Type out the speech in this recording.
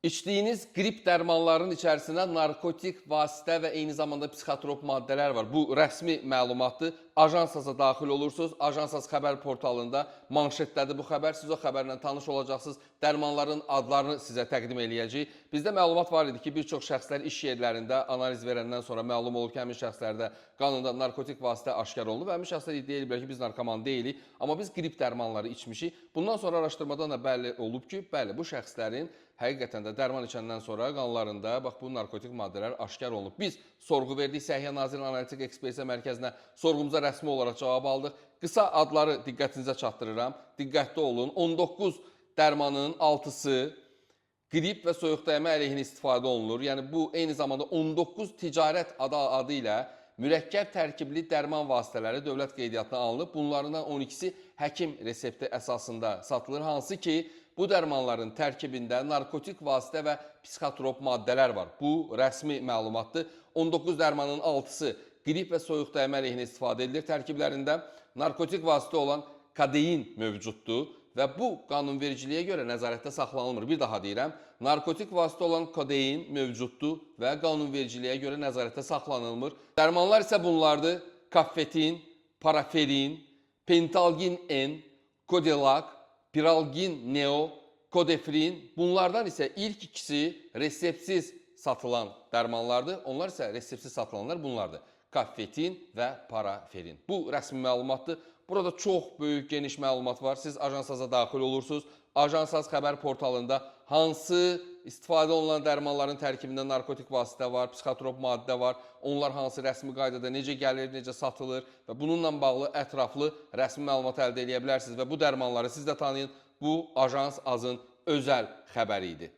İçdiyiniz qrip dərmanlarının içərisində narkotik vasitə və eyni zamanda psixotrop maddələr var. Bu rəsmi məlumatdır. Ajansaza daxil olursunuz. Ajansaz xəbər portalında manşetdədir bu xəbər. Siz o xəbərlə tanış olacaqsınız. Dərmanların adlarını sizə təqdim eləyəcəyik. Bizdə məlumat var idi ki, bir çox şəxslər iş yerlərində analiz verəndən sonra məlum olur ki, həmin şəxslərdə qanunda narkotik vasitə aşkar olunub. Həmin şəxslər iddia edirlər ki, biz narkoman deyilik, amma biz qrip dərmanları içmişik. Bundan sonra araşdırmadan da bəlli olub ki, bəli, bu şəxslərin həqiqətən də dərman içəndən sonra qanlarında bax bu narkotik maddələr aşkar olunub. Biz sorğu verdik Səhiyyə Nazirinin Analitik Ekspertiza Mərkəzinə, sorğumuza rəsmi olaraq cavab aldıq. Qısa adları diqqətinizə çatdırıram. Diqqətli olun. 19 dərmanın 6-sı qrip və soyuq dəymə əleyhinə istifadə olunur. Yəni bu eyni zamanda 19 ticarət adı ilə mürəkkəb tərkibli dərman vasitələri dövlət qeydiyyatına alınıb. Bunlardan 12-si həkim resepti əsasında satılır. Hansı ki, bu dərmanların tərkibində narkotik vasitə və psixotrop maddələr var. Bu rəsmi məlumatdır. 19 dərmanın 6-sı qrip və soyuq dəymə əleyhinə istifadə edilir. Tərkiblərində narkotik vasitə olan kodein mövcuddur və bu qanunvericiliyə görə nəzarətdə saxlanılmır. Bir daha deyirəm, narkotik vasitə olan kodein mövcuddur və qanunvericiliyə görə nəzarətdə saxlanılmır. Dərmanlar isə bunlardır: kaffetin, paraferin, pentalgin N, kodilak, piralgin neo, kodefrin. Bunlardan isə ilk ikisi reseptsiz satılan dərmanlardır. Onlar isə reseptsiz satılanlar bunlardır: kaffetin və paraferin. Bu rəsmi məlumatdır. Burada çox böyük, geniş məlumat var. Siz ajansaza daxil olursunuz. Ajansaz xəbər portalında hansı istifadə olunan dərmanların tərkibində narkotik vasitə var, psixotrop maddə var, onlar hansı rəsmi qaydada necə gəlir, necə satılır və bununla bağlı ətraflı rəsmi məlumat əldə edə bilərsiniz və bu dərmanları siz də tanıyın. Bu Ajans Azın özəl xəbəri idi.